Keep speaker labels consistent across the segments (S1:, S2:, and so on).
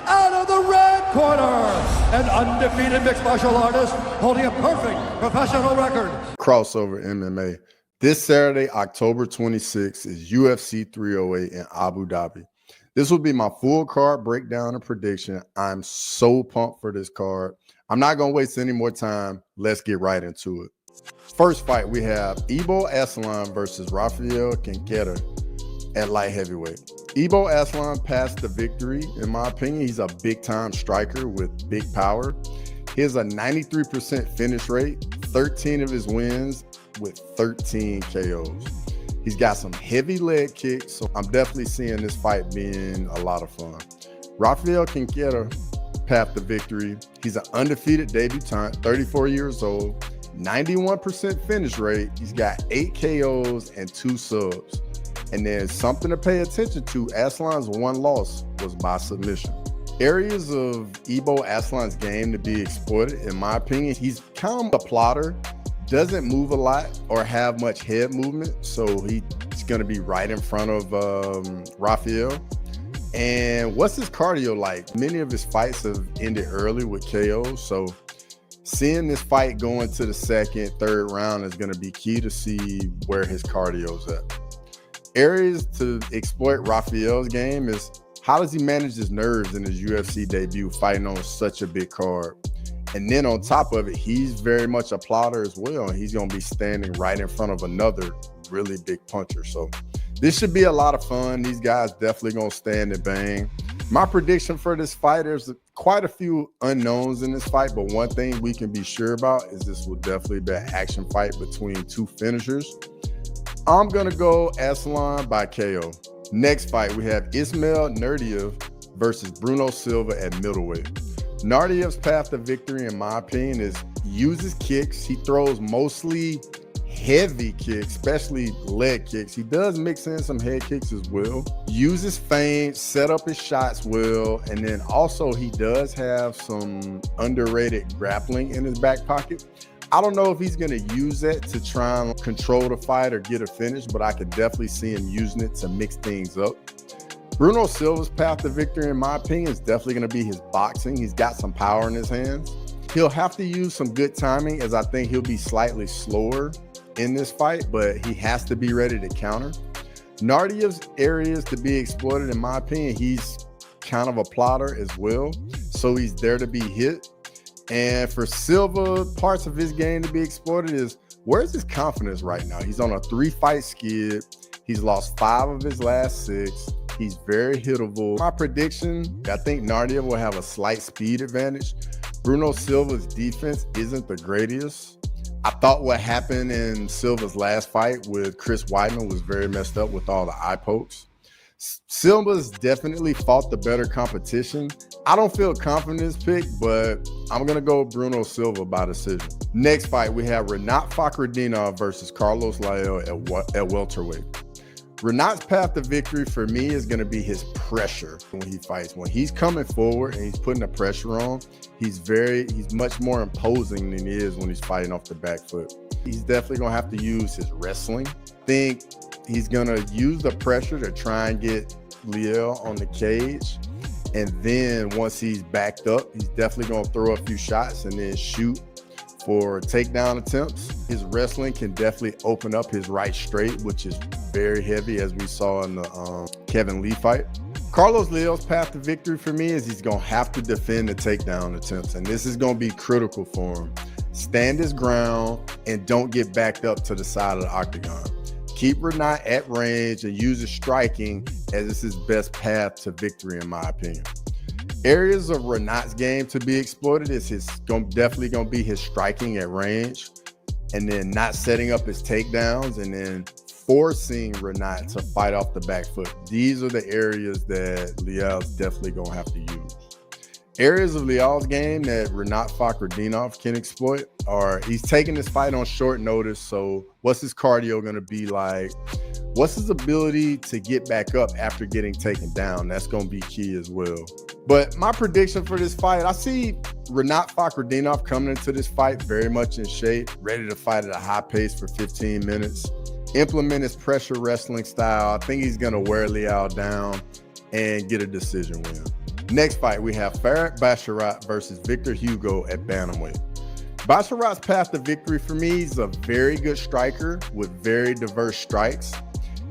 S1: out of the red corner, an undefeated mixed martial artist holding a perfect professional record.
S2: Crossover MMA. This Saturday, October 26th, is UFC 308 in Abu Dhabi. This will be my full card breakdown and prediction. I'm so pumped for this card. I'm not going to waste any more time. Let's get right into it. First fight, we have Aslan versus Rafael Cerqueira at light heavyweight. Aslan passed the victory. In my opinion, he's a big-time striker with big power. He has a 93% finish rate, 13 of his wins with 13 KOs. He's got some heavy leg kicks, so I'm definitely seeing this fight being a lot of fun. Rafael Cerqueira passed the victory. He's an undefeated debutant, 34 years old, 91% finish rate. He's got 8 KOs and 2 subs. And there's something to pay attention to. Aslan's one loss was by submission. Areas of Aslan's game to be exploited, in my opinion, he's kind of a plotter, doesn't move a lot or have much head movement, so he's going to be right in front of Rafael. And what's his cardio like? Many of his fights have ended early with KOs, so seeing this fight go into the second, third round is going to be key to see where his cardio's at. Areas to exploit Rafael's game is how does he manage his nerves in his UFC debut fighting on such a big card? And then on top of it, he's very much a plotter as well. And he's going to be standing right in front of another really big puncher. So this should be a lot of fun. These guys definitely going to stand and bang. My prediction for this fight, there's quite a few unknowns in this fight, but one thing we can be sure about is this will definitely be an action fight between two finishers. I'm going to go Aslan by KO. Next fight, we have Ismail Naurdiev versus Bruno Silva at middleweight. Naurdiev's path to victory, in my opinion, is uses kicks. He throws mostly heavy kicks, especially leg kicks. He does mix in some head kicks as well. Uses feints, set up his shots well, and then also he does have some underrated grappling in his back pocket. I don't know if he's going to use that to try and control the fight or get a finish, but I could definitely see him using it to mix things up. Bruno Silva's path to victory, in my opinion, is definitely going to be his boxing. He's got some power in his hands. He'll have to use some good timing, as I think he'll be slightly slower in this fight, but he has to be ready to counter. Naurdiev's areas to be exploited, in my opinion, he's kind of a plotter as well, so he's there to be hit. And for Silva, parts of his game to be exploited is where's his confidence right now? He's on a 3-fight skid. He's lost 5 of his last 6. He's very hittable. My prediction, I think Naurdiev will have a slight speed advantage. Bruno Silva's defense isn't the greatest. I thought what happened in Silva's last fight with Chris Weidman was very messed up with all the eye pokes. Silva's definitely fought the better competition. I don't feel confident in this pick, but I'm going to go Bruno Silva by decision. Next fight, we have Rinat Fakhretdinov versus Carlos Leal at welterweight. Rinat's path to victory for me is going to be his pressure when he fights. When he's coming forward and he's putting the pressure on, he's much more imposing than he is when he's fighting off the back foot. He's definitely going to have to use his wrestling. I think he's going to use the pressure to try and get Leal on the cage. And then once he's backed up, he's definitely going to throw a few shots and then shoot for takedown attempts. His wrestling can definitely open up his right straight, which is very heavy, as we saw in the Kevin Lee fight. Carlos Leal's path to victory for me is he's going to have to defend the takedown attempts, and this is going to be critical for him. Stand his ground and don't get backed up to the side of the octagon. Keep Rinat at range and use his striking, as this is his best path to victory, in my opinion. Areas of Rinat's game to be exploited is definitely going to be his striking at range, and then not setting up his takedowns, and then forcing Rinat to fight off the back foot. These are the areas that Leal's definitely going to have to use. Areas of Leal's game that Rinat Fakhretdinov can exploit are he's taking this fight on short notice, so what's his cardio going to be like? What's his ability to get back up after getting taken down? That's going to be key as well. But my prediction for this fight, I see Rinat Fakhretdinov coming into this fight very much in shape, ready to fight at a high pace for 15 minutes, implement his pressure wrestling style. I think he's going to wear Leal down and get a decision win. Next fight, we have Farid Basharat versus Victor Hugo at bantamweight. Basharat's path to victory for me, he's a very good striker with very diverse strikes.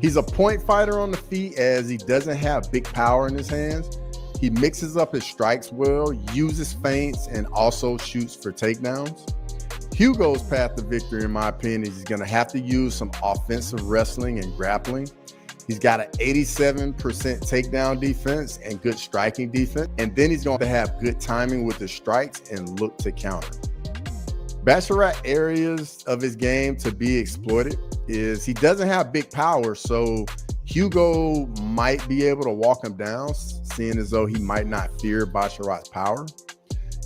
S2: He's a point fighter on the feet as he doesn't have big power in his hands. He mixes up his strikes well, uses feints, and also shoots for takedowns. Hugo's path to victory, in my opinion, is he's going to have to use some offensive wrestling and grappling. He's got an 87% takedown defense and good striking defense. And then he's going to have good timing with his strikes and look to counter. Basharat areas of his game to be exploited is he doesn't have big power, so Hugo might be able to walk him down, seeing as though he might not fear Basharat's power.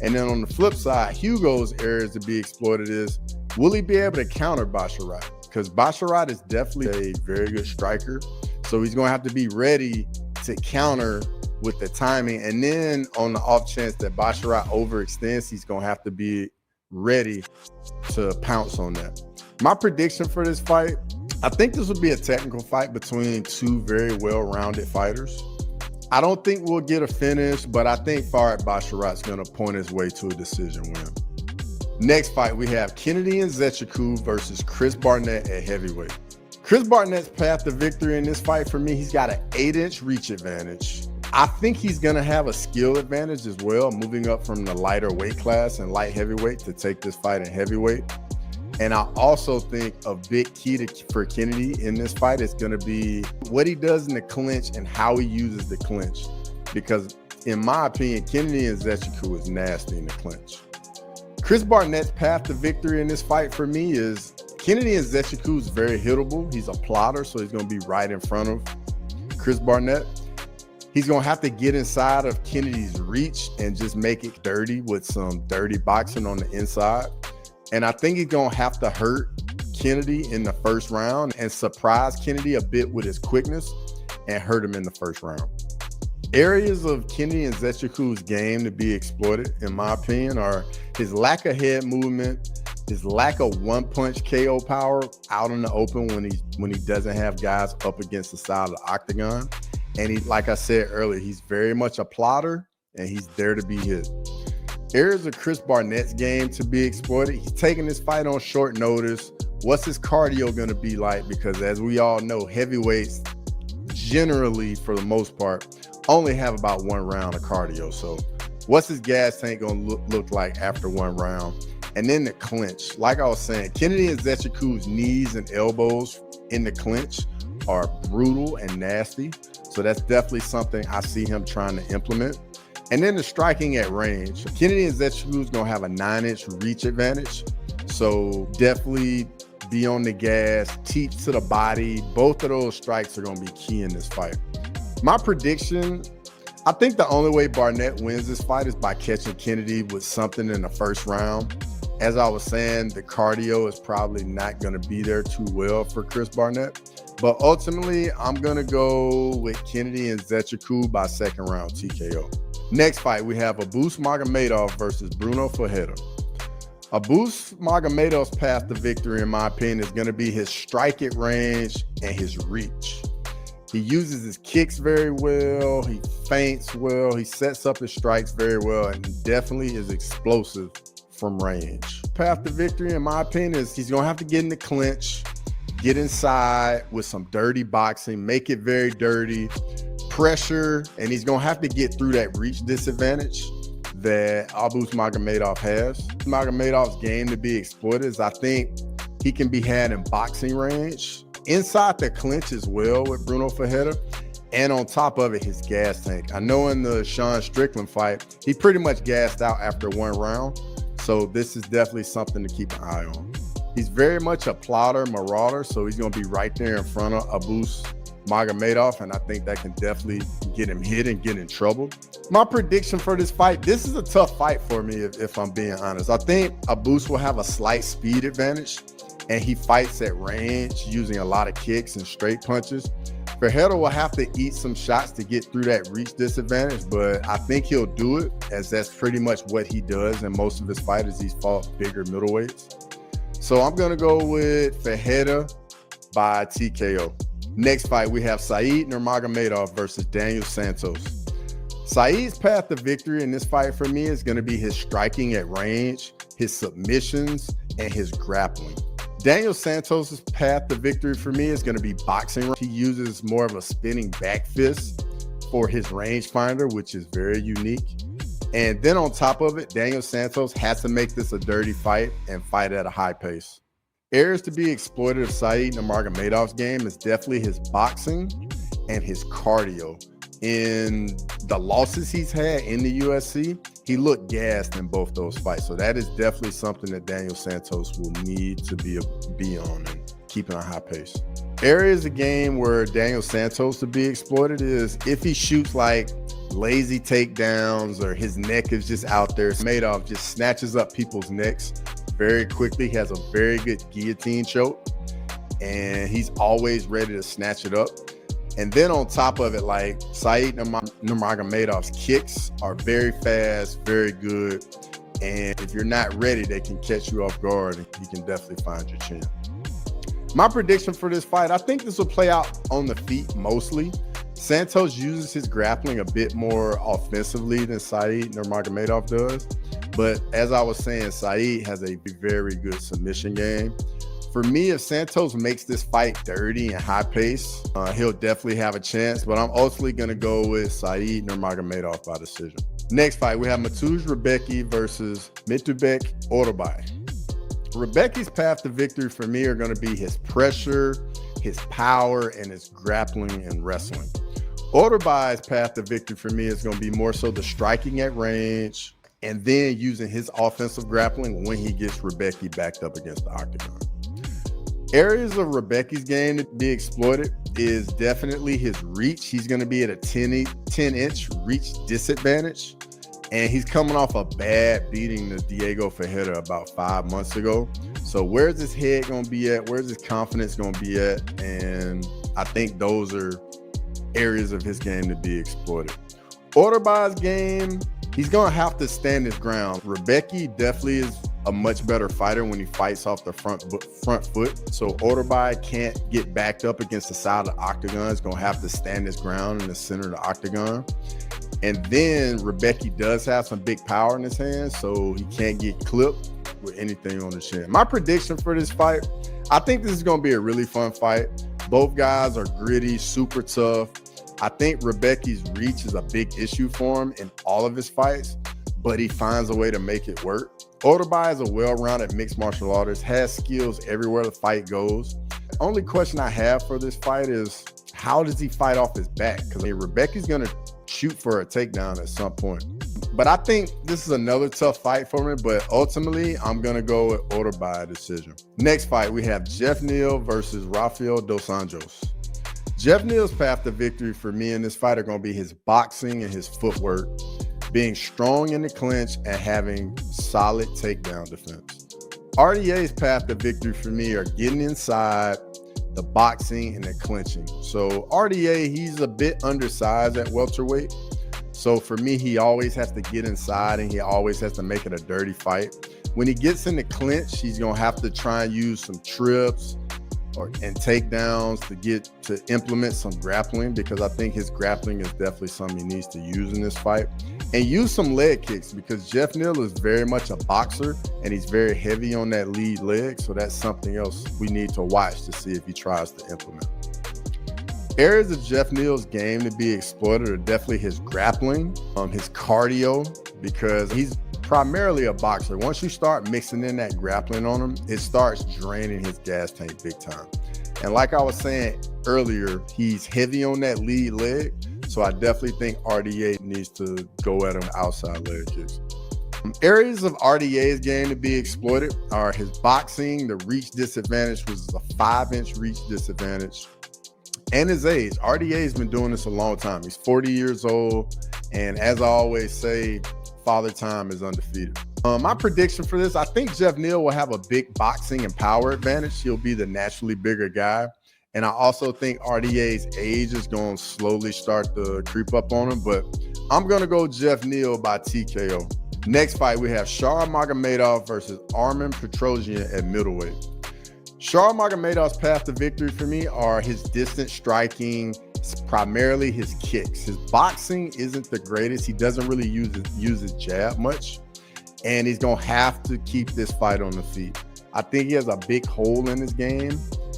S2: And then on the flip side, Hugo's areas to be exploited is, will he be able to counter Basharat? Because Basharat is definitely a very good striker, so he's going to have to be ready to counter with the timing. And then on the off chance that Basharat overextends, he's going to have to be ready to pounce on that. My prediction for this fight, I think this will be a technical fight between two very well-rounded fighters. I don't think we'll get a finish, but I think Farid Basharat's going to point his way to a decision win. Next fight, we have Kennedy Nzechukwu versus Chris Barnett at heavyweight. Chris Barnett's path to victory in this fight, for me, he's got an 8-inch reach advantage. I think he's going to have a skill advantage as well, moving up from the lighter weight class and light heavyweight to take this fight in heavyweight. And I also think a big key for Kennedy in this fight is going to be what he does in the clinch and how he uses the clinch. Because in my opinion, Kennedy Nzechukwu is nasty in the clinch. Chris Barnett's path to victory in this fight for me is Kennedy Nzechukwu is very hittable. He's a plotter, so he's going to be right in front of Chris Barnett. He's going to have to get inside of Kennedy's reach and just make it dirty with some dirty boxing on the inside. And I think he's going to have to hurt Kennedy in the first round and surprise Kennedy a bit with his quickness and hurt him in the first round. Areas of Kennedy Nzechukwu's game to be exploited, in my opinion, are his lack of head movement, his lack of one-punch KO power out in the open when he doesn't have guys up against the side of the octagon. And he, like I said earlier, he's very much a plotter and he's there to be hit. Areas of Chris Barnett's game to be exploited. He's taking this fight on short notice. What's his cardio going to be like? Because as we all know, heavyweights generally, for the most part, only have about one round of cardio. So what's his gas tank going to look like after one round? And then the clinch. Like I was saying, Kennedy Nzechukwu's knees and elbows in the clinch are brutal and nasty. So that's definitely something I see him trying to implement. And then the striking at range. Kennedy Nzechukwu is going to have a 9-inch reach advantage. So definitely be on the gas, teach to the body. Both of those strikes are going to be key in this fight. My prediction, I think the only way Barnett wins this fight is by catching Kennedy with something in the first round. As I was saying, the cardio is probably not going to be there too well for Chris Barnett. But ultimately, I'm going to go with Kennedy and Nzechukwu by second round TKO. Next fight, we have Abus Magomedov versus Bruno Ferreira. Abus Magomedov's path to victory, in my opinion, is going to be his strike at range and his reach. He uses his kicks very well. He feints well. He sets up his strikes very well and definitely is explosive from range. Path to victory, in my opinion, is he's going to have to get in the clinch, get inside with some dirty boxing, make it very dirty, pressure, and he's going to have to get through that reach disadvantage that Abus Magomedov has. Magomedov's game to be exploited is I think he can be had in boxing range, inside the clinch as well with Bruno Ferreira, and on top of it, his gas tank. I know in the Sean Strickland fight, he pretty much gassed out after one round, so this is definitely something to keep an eye on. He's very much a plotter, marauder, so he's going to be right there in front of Abus Magomedov, and I think that can definitely get him hit and get in trouble. My prediction for this fight, this is a tough fight for me if I'm being honest. I think Abus will have a slight speed advantage, and he fights at range using a lot of kicks and straight punches. Ferreira will have to eat some shots to get through that reach disadvantage, but I think he'll do it, as that's pretty much what he does in most of his fights. He's fought bigger middleweights. So I'm going to go with Ferreira by TKO. Next fight, we have Nurmagomedov versus Daniel Santos. Saeed's path to victory in this fight for me is going to be his striking at range, his submissions, and his grappling. Daniel Santos' path to victory for me is going to be boxing. He uses more of a spinning back fist for his rangefinder, which is very unique. And then on top of it, Daniel Santos has to make this a dirty fight and fight at a high pace. Areas to be exploited of Saeed Nurmagomedov's game is definitely his boxing and his cardio. In the losses he's had in the UFC, he looked gassed in both those fights. So that is definitely something that Daniel Santos will need to be on and keeping a high pace. Areas of game where Daniel Santos to be exploited is if he shoots like lazy takedowns or his neck is just out there. Magomedov just snatches up people's necks very quickly. He has a very good guillotine choke and he's always ready to snatch it up. And then on top of it, like Saeed Nurmagomedov's kicks are very fast, very good. And if you're not ready, they can catch you off guard and you can definitely find your chin. My prediction for this fight, I think this will play out on the feet mostly. Santos uses his grappling a bit more offensively than Saeed Nurmagomedov does. But as I was saying, Saeed has a very good submission game. For me, if Santos makes this fight dirty and high pace, he'll definitely have a chance. But I'm ultimately going to go with Saeed Nurmagomedov by decision. Next fight, we have Mateusz Rebecki versus Myktybek Orolbai. Rebecki's path to victory for me are going to be his pressure, his power, and his grappling and wrestling. Orolbai's path to victory for me is going to be more so the striking at range and then using his offensive grappling when he gets Rebecki backed up against the octagon. Areas of Rebecki's game to be exploited is definitely his reach. He's going to be at a 10-inch reach disadvantage. And he's coming off a bad beating to Diego Ferreira about 5 months ago. So where's his head going to be at? Where's his confidence going to be at? And I think those are areas of his game to be exploited. Orolbai's game, he's going to have to stand his ground. Rebecki definitely is a much better fighter when he fights off the front foot. So Orolbai can't get backed up against the side of the octagon. He's going to have to stand his ground in the center of the octagon. And then Rebecki does have some big power in his hands, so he can't get clipped with anything on the chin. My prediction for this fight, I think this is going to be a really fun fight. Both guys are gritty, super tough. I think Rebecki's reach is a big issue for him in all of his fights, but he finds a way to make it work. Orolbai is a well-rounded mixed martial artist, has skills everywhere the fight goes. The only question I have for this fight is, how does he fight off his back? Because Rebecki's going to shoot for a takedown at some point. But I think this is another tough fight for me, but ultimately, I'm going to go with Orolbai decision. Next fight, we have Geoff Neal versus Rafael dos Anjos. Geoff Neal's path to victory for me in this fight are going to be his boxing and his footwork, being strong in the clinch and having solid takedown defense. RDA's path to victory for me are getting inside, the boxing, and the clinching. So RDA, he's a bit undersized at welterweight. So for me, he always has to get inside and he always has to make it a dirty fight. When he gets in the clinch, he's going to have to try and use some trips and takedowns to implement some grappling, because I think his grappling is definitely something he needs to use in this fight. And use some leg kicks, because Geoff Neal is very much a boxer and he's very heavy on that lead leg. So that's something else we need to watch to see if he tries to implement. Areas of Geoff Neal's game to be exploited are definitely his grappling, his cardio, because he's primarily a boxer. Once you start mixing in that grappling on him, it starts draining his gas tank big time. And like I was saying earlier, he's heavy on that lead leg. So I definitely think RDA needs to go at him outside leg kicks. Areas of RDA's game to be exploited are his boxing. The reach disadvantage was a 5-inch reach disadvantage. And his age. RDA has been doing this a long time. He's 40 years old. And as I always say, Father Time is undefeated. My prediction for this, I think Geoff Neal will have a big boxing and power advantage. He'll be the naturally bigger guy. And I also think RDA's age is going to slowly start to creep up on him. But I'm going to go Geoff Neal by TKO. Next fight, we have Shara Magomedov versus Armen Petrosyan at middleweight. Shara Magomedov's path to victory for me are his distance striking, primarily his kicks. His boxing isn't the greatest. He doesn't really use his jab much, and he's gonna have to keep this fight on the feet. I think he has a big hole in his game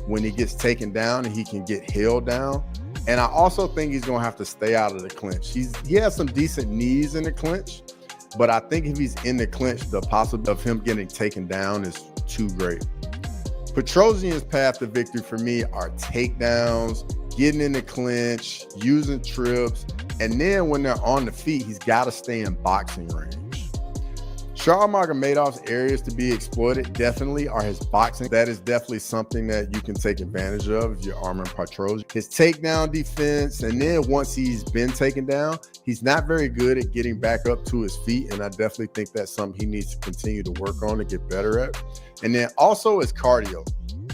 S2: when he gets taken down and he can get held down. And I also think he's gonna have to stay out of the clinch. He has some decent knees in the clinch, but I think if he's in the clinch, the possibility of him getting taken down is too great. Petrosian's path to victory for me are takedowns, getting in the clinch, using trips, and then when they're on the feet, he's got to stay in boxing range. Shara Magomedov's areas to be exploited definitely are his boxing. That is definitely something that you can take advantage of if you're arming Petrosian. His takedown defense, and then once he's been taken down, he's not very good at getting back up to his feet, and I definitely think that's something he needs to continue to work on to get better at. And then also his cardio.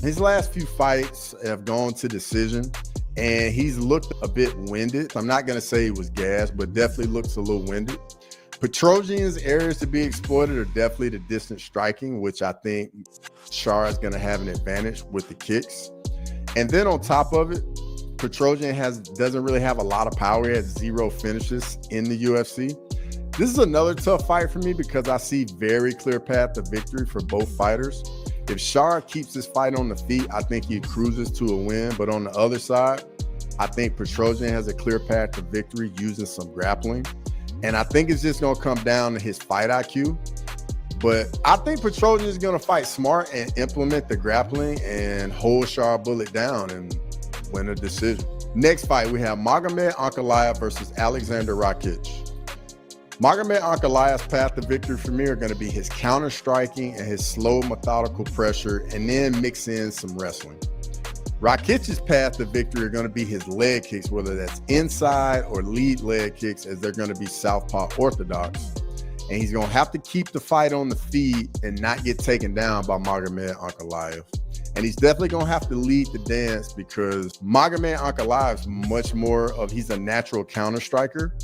S2: His last few fights have gone to decision, and he's looked a bit winded. I'm not going to say he was gassed, but definitely looks a little winded. Petrosian's areas to be exploited are definitely the distance striking, which I think Shara is going to have an advantage with the kicks. And then on top of it, Petrosian doesn't really have a lot of power. He has 0 finishes in the UFC. This is another tough fight for me because I see very clear path to victory for both fighters. If Shara keeps this fight on the feet, I think he cruises to a win. But on the other side, I think Petrosian has a clear path to victory using some grappling. And I think it's just going to come down to his fight IQ. But I think Petrosian is going to fight smart and implement the grappling and hold Shara Bullet down and win a decision. Next fight, we have Magomed Ankalaev versus Alexander Rakic. Magomed Ankalaev's path to victory for me are going to be his counter striking and his slow, methodical pressure, and then mix in some wrestling. Rakic's path to victory are going to be his leg kicks, whether that's inside or lead leg kicks, as they're going to be southpaw orthodox. And he's going to have to keep the fight on the feet and not get taken down by Magomed Ankalaev. And he's definitely going to have to lead the dance because Magomed Ankalaev is much more of, he's a natural counter striker.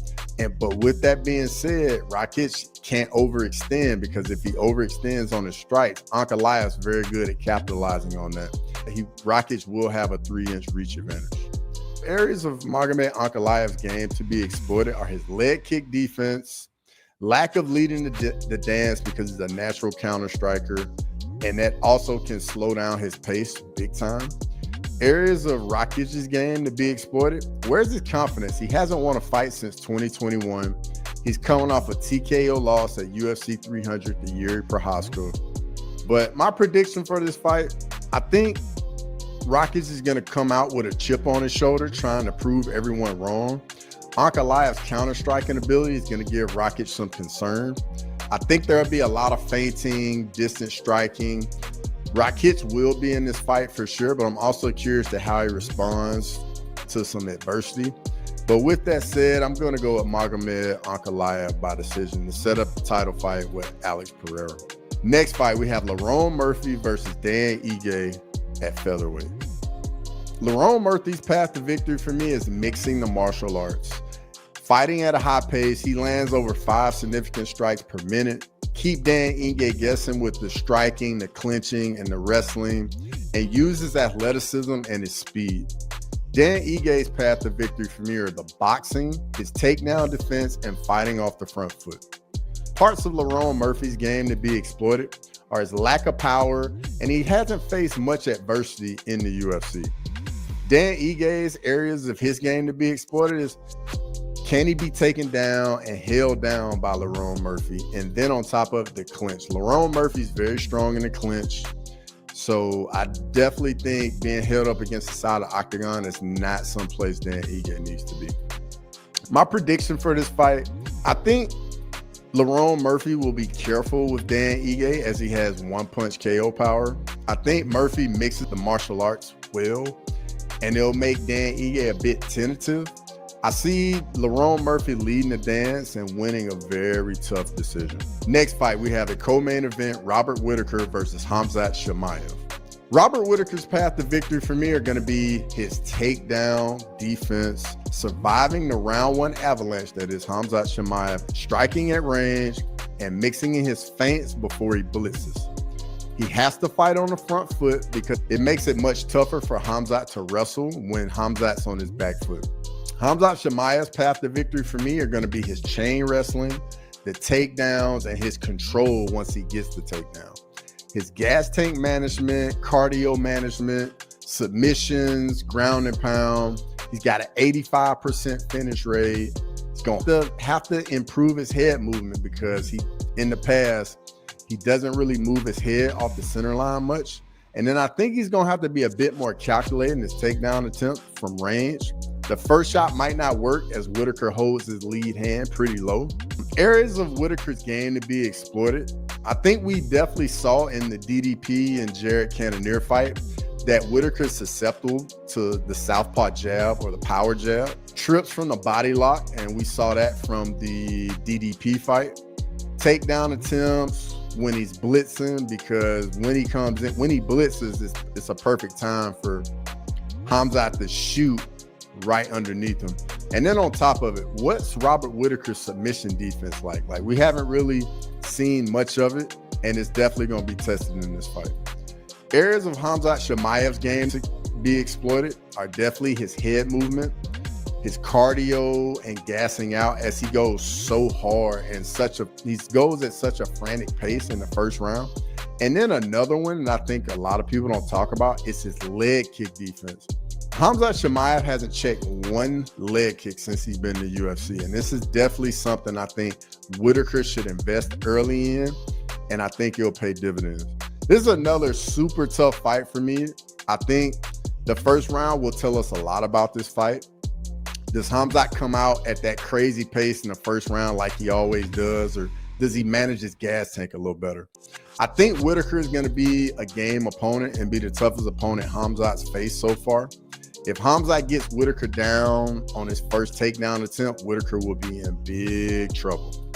S2: But with that being said, Rakic can't overextend, because if he overextends on his strikes, Ankalaev is very good at capitalizing on that. Rakic will have a 3-inch reach advantage. Areas of Magomed Ankalaev's game to be exploited are his leg kick defense, lack of leading the dance because he's a natural counter striker, and that also can slow down his pace big time. Areas of Rakic's game to be exploited. Where's his confidence? He hasn't won a fight since 2021. He's coming off a TKO loss at UFC 300 to Yuri Prochazka. But my prediction for this fight, I think Rakic is going to come out with a chip on his shoulder trying to prove everyone wrong. Ankalaev's counter-striking ability is going to give Rakic some concern. I think there'll be a lot of feinting, distance striking. Rakic will be in this fight for sure, but I'm also curious to how he responds to some adversity. But with that said, I'm going to go with Magomed Ankalaev by decision to set up the title fight with Alex Pereira. Next fight, we have Lerone Murphy versus Dan Ige at featherweight. Lerone Murphy's path to victory for me is mixing the martial arts. Fighting at a high pace, he lands over 5 significant strikes per minute. Keep Dan Ige guessing with the striking, the clinching, and the wrestling, and uses athleticism and his speed. Dan Ige's path to victory for me are the boxing, his takedown defense, and fighting off the front foot. Parts of Lerone Murphy's game to be exploited are his lack of power, and he hasn't faced much adversity in the UFC. Dan Ige's areas of his game to be exploited is, can he be taken down and held down by Lerone Murphy? And then on top of the clinch. Lerone Murphy's very strong in the clinch. So I definitely think being held up against the side of the octagon is not someplace Dan Ige needs to be. My prediction for this fight, I think Lerone Murphy will be careful with Dan Ige as he has one-punch KO power. I think Murphy mixes the martial arts well, and it'll make Dan Ige a bit tentative. I see Lerone Murphy leading the dance and winning a very tough decision. Next fight, we have the co-main event, Robert Whittaker versus Khamzat Chimaev. Robert Whittaker's path to victory for me are going to be his takedown defense, surviving the round 1 avalanche that is Khamzat Chimaev, striking at range, and mixing in his feints before he blitzes. He has to fight on the front foot because it makes it much tougher for Khamzat to wrestle when Khamzat's on his back foot. Khamzat Chimaev's path to victory for me are going to be his chain wrestling, the takedowns, and his control once he gets the takedown. His gas tank management, cardio management, submissions, ground and pound. He's got an 85% finish rate. He's going to have to improve his head movement because in the past, he doesn't really move his head off the center line much. And then I think he's going to have to be a bit more calculated in his takedown attempt from range. The first shot might not work as Whitaker holds his lead hand pretty low. Areas of Whitaker's game to be exploited. I think we definitely saw in the DDP and Jared Cannonier fight that Whitaker's susceptible to the southpaw jab or the power jab. Trips from the body lock, and we saw that from the DDP fight. Takedown attempts when he's blitzing, because when he comes in, when he blitzes, it's a perfect time for Khamzat to shoot right underneath him. And then on top of it, what's Robert Whitaker's submission defense like? Like, we haven't really seen much of it, and it's definitely going to be tested in this fight. Areas of Khamzat Chimaev's game to be exploited are definitely his head movement, his cardio and gassing out as he goes so hard and he goes at such a frantic pace in the first round. And then another one that I think a lot of people don't talk about is his leg kick defense. Khamzat Chimaev hasn't checked one leg kick since he's been in the UFC. And this is definitely something I think Whitaker should invest early in. And I think it'll pay dividends. This is another super tough fight for me. I think the first round will tell us a lot about this fight. Does Khamzat come out at that crazy pace in the first round like he always does, or does he manage his gas tank a little better? I think Whitaker is going to be a game opponent and be the toughest opponent Khamzat's faced so far. If Khamzat gets Whitaker down on his first takedown attempt, Whitaker will be in big trouble.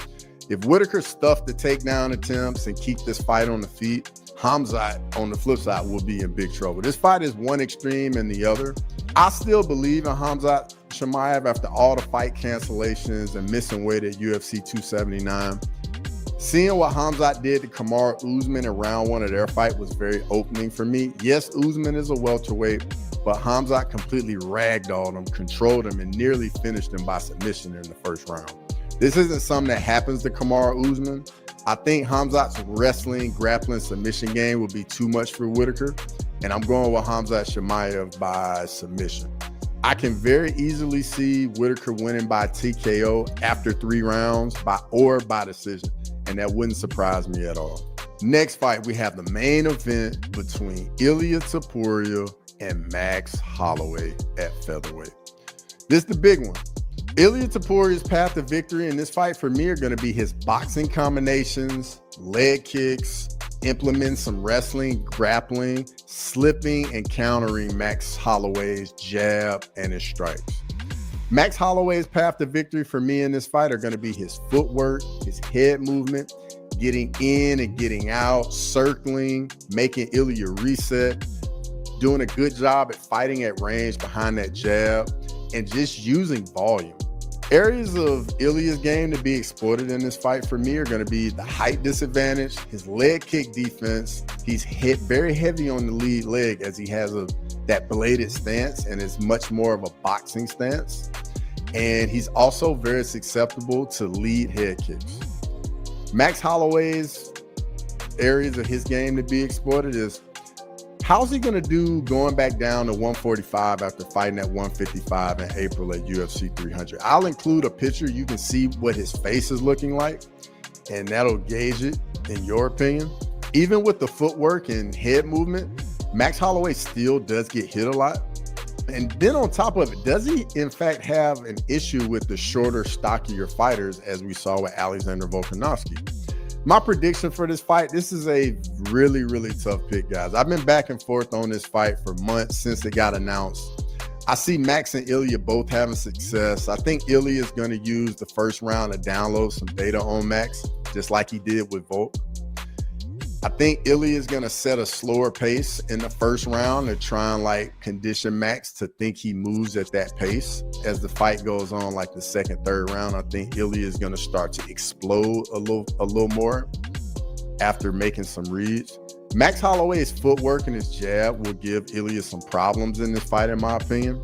S2: If Whitaker stuffed the takedown attempts and keep this fight on the feet, Khamzat, on the flip side, will be in big trouble. This fight is one extreme and the other. I still believe in Khamzat Chimaev after all the fight cancellations and missing weight at UFC 279. Seeing what Khamzat did to Kamaru Usman in round one of their fight was very opening for me. Yes, Usman is a welterweight, but Khamzat completely ragdolled him, controlled him, and nearly finished him by submission in the first round. This isn't something that happens to Kamaru Usman. I think Khamzat's wrestling, grappling, submission game will be too much for Whitaker, and I'm going with Khamzat Chimaev by submission. I can very easily see Whitaker winning by TKO after 3 rounds or by decision, and that wouldn't surprise me at all. Next fight, we have the main event between Ilia Topuria and Max Holloway at featherweight. This is the big one. Ilia Topuria's path to victory in this fight for me are going to be his boxing combinations, leg kicks, implementing some wrestling, grappling, slipping, and countering Max Holloway's jab and his strikes. Max Holloway's path to victory for me in this fight are going to be his footwork, his head movement, getting in and getting out, circling, making Ilia reset, doing a good job at fighting at range behind that jab, and just using volume. Areas of Ilia's game to be exploited in this fight for me are going to be the height disadvantage, his leg kick defense. He's hit very heavy on the lead leg as he has that bladed stance and is much more of a boxing stance. And he's also very susceptible to lead head kicks. Max Holloway's areas of his game to be exploited is, how's he going to do going back down to 145 after fighting at 155 in April at UFC 300? I'll include a picture. You can see what his face is looking like, and that'll gauge it in your opinion. Even with the footwork and head movement, Max Holloway still does get hit a lot. And then on top of it, does he in fact have an issue with the shorter, stockier fighters as we saw with Alexander Volkanovski? My prediction for this fight, this is a really, really tough pick, guys. I've been back and forth on this fight for months since it got announced. I see Max and Ilia both having success. I think Ilia is going to use the first round to download some data on Max, just like he did with Volk. I think Ilia is going to set a slower pace in the first round to try and condition Max to think he moves at that pace. As the fight goes on, like the second, third round, I think Ilia is going to start to explode a little more after making some reads. Max Holloway's footwork and his jab will give Ilia some problems in this fight, in my opinion.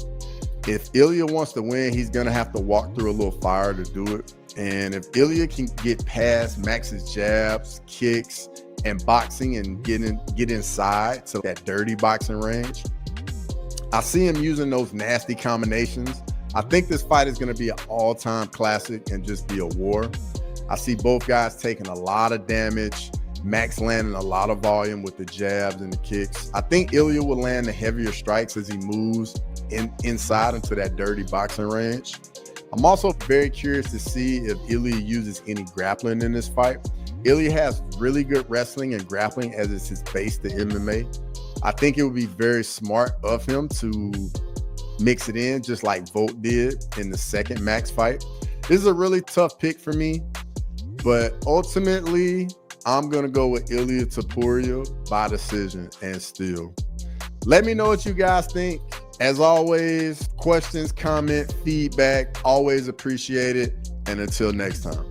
S2: If Ilia wants to win, he's going to have to walk through a little fire to do it. And if Ilia can get past Max's jabs, kicks, and boxing and get inside to that dirty boxing range, I see him using those nasty combinations. I think this fight is going to be an all-time classic and just be a war. I see both guys taking a lot of damage, Max landing a lot of volume with the jabs and the kicks. I think Ilia will land the heavier strikes as he moves inside into that dirty boxing range. I'm also very curious to see if Ilia uses any grappling in this fight. Ilia has really good wrestling and grappling as it's his base to MMA. I think it would be very smart of him to mix it in just like Vogt did in the second Max fight. This is a really tough pick for me, but ultimately I'm going to go with Ilia Topuria by decision and still. Let me know what you guys think. As always, questions, comment, feedback, always appreciated. And until next time.